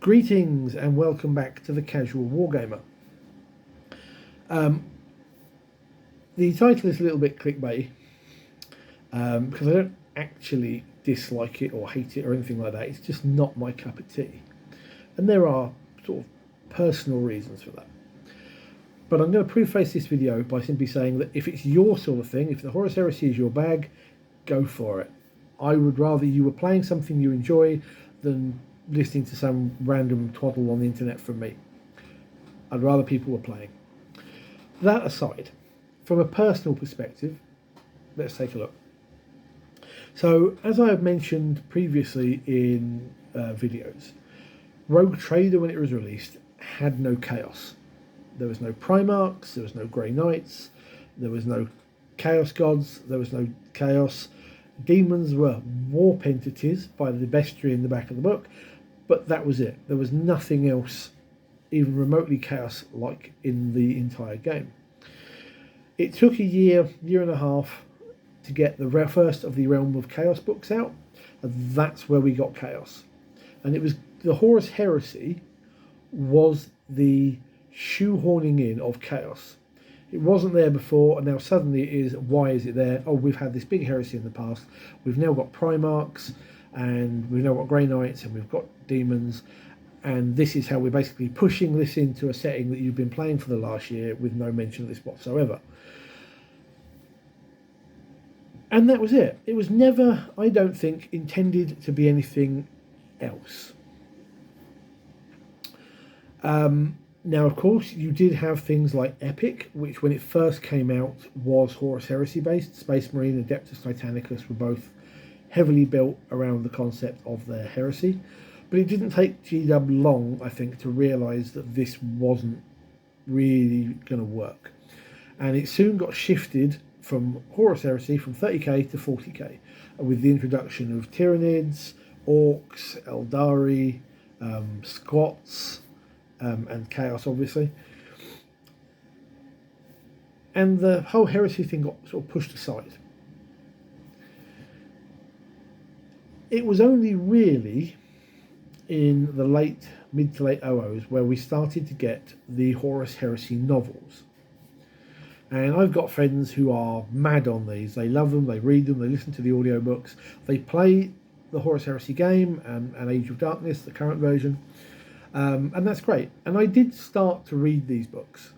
Greetings and welcome back to the Casual Wargamer. The title is a little bit clickbait because I don't actually dislike it or hate it or anything like that. It's just not my cup of tea. And there are sort of personal reasons for that. But I'm going to preface this video by simply saying that if it's your sort of thing, if the Horus Heresy is your bag, go for it. I would rather you were playing something you enjoy than listening to some random twaddle on the internet from me. I'd rather people were playing. That aside, from a personal perspective, let's take a look. So, as I have mentioned previously in videos, Rogue Trader, when it was released, had no chaos. There was no Primarchs, there was no Grey Knights, there was no Chaos Gods, there was no Chaos. Demons were warp entities by the bestiary in the back of the book, but that was it. There was nothing else even remotely chaos-like in the entire game. It took a year and a half to get the first of the Realm of Chaos books out, and that's where we got chaos. And it was the Horus Heresy was the shoehorning in of chaos. It wasn't there before, and now suddenly it is. Why is it there? Oh, we've had this big heresy in the past. We've now got Primarchs, and we've now got Grey Knights, and we've got demons, and this is how we're basically pushing this into a setting that you've been playing for the last year with no mention of this whatsoever. And that was it. It was never, I don't think, intended to be anything else. Now, of course, you did have things like Epic, which when it first came out was Horus Heresy based. Space Marine and Adeptus Titanicus were both heavily built around the concept of their heresy. But it didn't take GW long, I think, to realise that this wasn't really going to work. And it soon got shifted from Horus Heresy from 30k to 40k, with the introduction of Tyranids, Orcs, Eldari, Squats, and Chaos, obviously. And the whole heresy thing got sort of pushed aside. It was only really in the mid to late 00s where we started to get the Horus Heresy novels. And I've got friends who are mad on these. They love them, they read them, they listen to the audiobooks, they play the Horus Heresy game and Age of Darkness, the current version. And that's great. And I did start to read these books.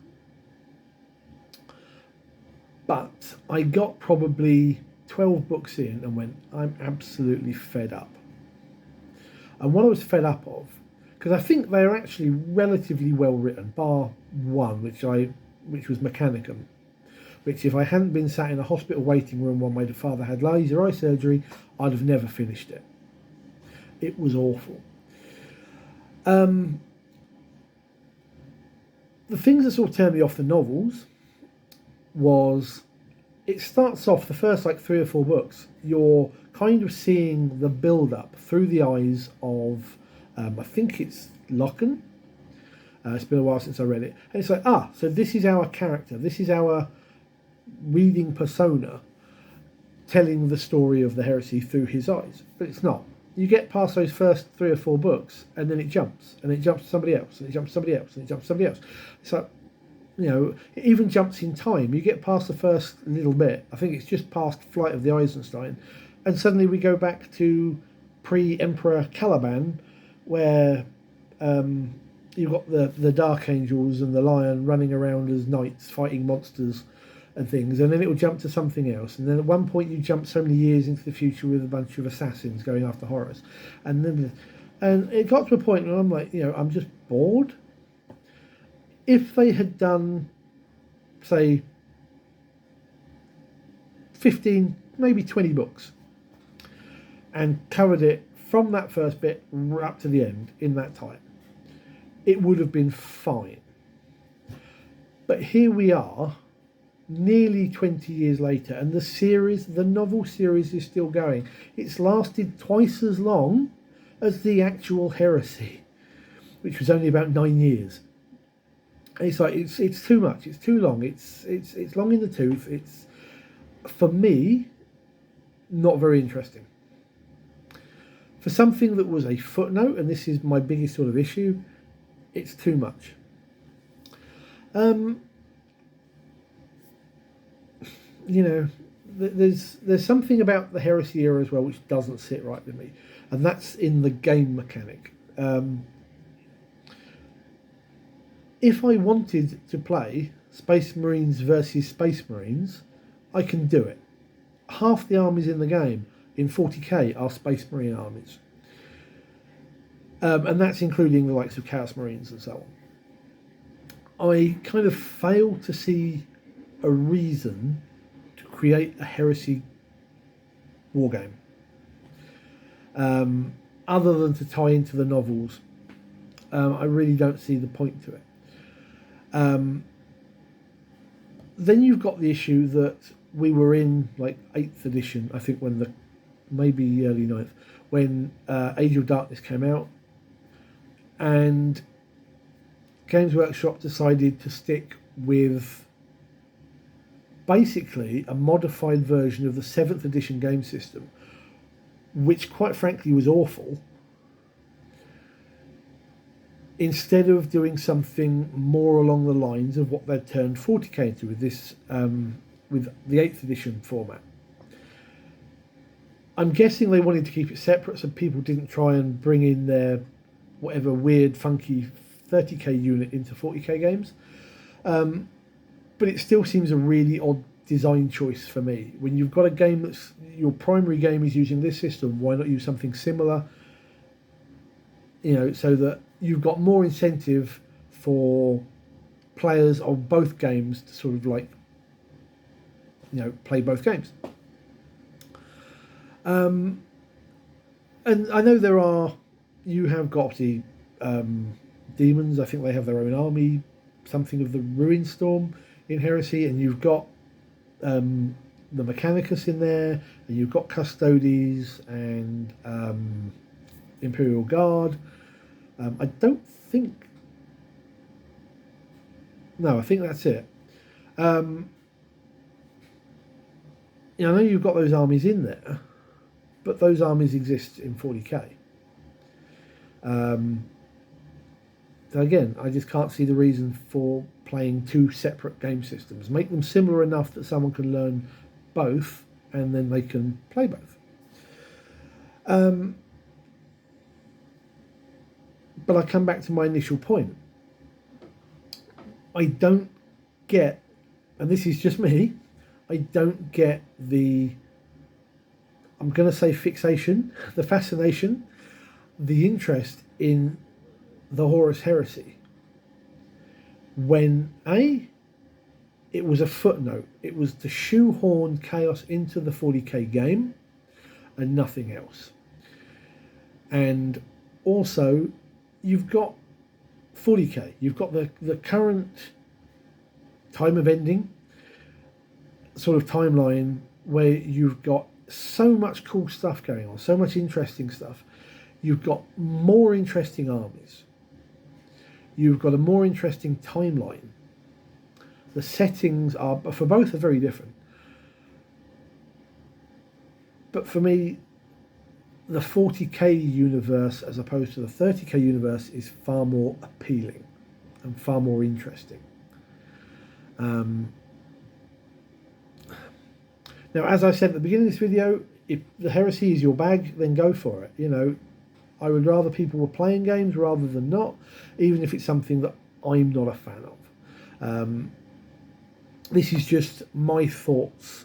But I got probably 12 books in and went, I'm absolutely fed up. And what I was fed up of, because I think they're actually relatively well written, bar one, which was Mechanicum, which if I hadn't been sat in a hospital waiting room while my father had laser eye surgery, I'd have never finished it. It was awful. The things that sort of turned me off the novels was it starts off the first 3 or 4 books. You're kind of seeing the build-up through the eyes of, I think it's Locken. It's been a while since I read it. And it's like, so this is our character. This is our reading persona telling the story of the heresy through his eyes. But it's not. You get past those first 3 or 4 books, and then it jumps, and it jumps to somebody else, and it jumps to somebody else, and it jumps to somebody else. So, it even jumps in time. You get past the first little bit. I think it's just past Flight of the Eisenstein, and suddenly we go back to pre-Emperor Caliban, where you've got the Dark Angels and the Lion running around as knights fighting monsters and things, and then it will jump to something else, and then at one point you jump so many years into the future with a bunch of assassins going after Horus, and it got to a point where I'm like, I'm just bored. If they had done, say, 15, maybe 20 books, and covered it from that first bit up to the end in that time, it would have been fine. But here we are, nearly 20 years later, and the novel series is still going. It's lasted twice as long as the actual heresy, which was only about 9 years. And it's too much. It's too long. It's long in the tooth. It's, for me, not very interesting. For something that was a footnote, and this is my biggest sort of issue, it's too much. You know, there's something about the Heresy era as well which doesn't sit right with me, and that's in the game mechanic. If I wanted to play Space Marines versus Space Marines, I can do it. Half the armies in the game in 40k are Space Marine armies, and that's including the likes of Chaos Marines and so on. I kind of fail to see a reason to create a Heresy wargame, other than to tie into the novels. I really don't see the point to it. Then you've got the issue that we were in like 8th edition, I think, when maybe early 9th, when Age of Darkness came out, and Games Workshop decided to stick with basically a modified version of the 7th edition game system, which quite frankly was awful, instead of doing something more along the lines of what they'd turned 40k into with this, with the 8th edition format. I'm guessing they wanted to keep it separate so people didn't try and bring in their whatever weird, funky 30k unit into 40k games. But it still seems a really odd design choice for me. When you've got a game that's, your primary game is using this system, why not use something similar? You know, so that you've got more incentive for players of both games to sort of like, you know, play both games. And I know you have got the demons. I think they have their own army, something of the Ruin Storm in Heresy, and you've got the Mechanicus in there, and you've got Custodes and Imperial Guard. I don't think... No, I think that's it. I know you've got those armies in there, but those armies exist in 40k. So again, I just can't see the reason for playing two separate game systems. Make them similar enough that someone can learn both, and then they can play both. But I come back to my initial point. I don't get, and this is just me, I don't get I'm going to say fixation, the fascination, the interest in the Horus Heresy, when it was a footnote. It was to shoehorn chaos into the 40k game and nothing else. And also, you've got 40k, you've got the current time of ending sort of timeline where you've got so much cool stuff going on, so much interesting stuff. You've got more interesting armies. You've got a more interesting timeline. The settings are, for both, are very different. But for me, the 40k universe as opposed to the 30k universe is far more appealing and far more interesting. Now, as I said at the beginning of this video, if the Heresy is your bag, then go for it. You know, I would rather people were playing games rather than not, even if it's something that I'm not a fan of. This is just my thoughts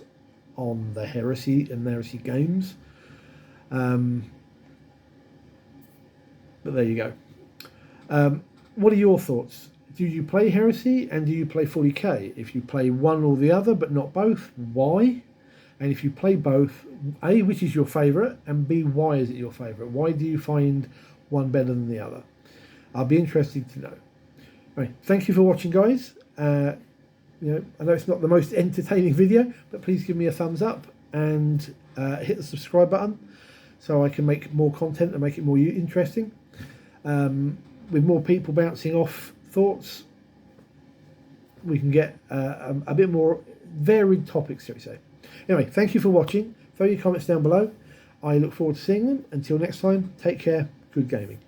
on the Heresy and the Heresy games. But there you go. What are your thoughts? Do you play Heresy and do you play 40k? If you play one or the other but not both, why? And if you play both, A, which is your favourite, and B, why is it your favourite? Why do you find one better than the other? I'll be interested to know. Right, thank you for watching, guys. You know, I know it's not the most entertaining video, but please give me a thumbs up and hit the subscribe button so I can make more content and make it more interesting. With more people bouncing off thoughts, we can get a bit more varied topics, shall we say. Anyway, thank you for watching. Throw your comments down below. I look forward to seeing them. Until next time, take care, good gaming.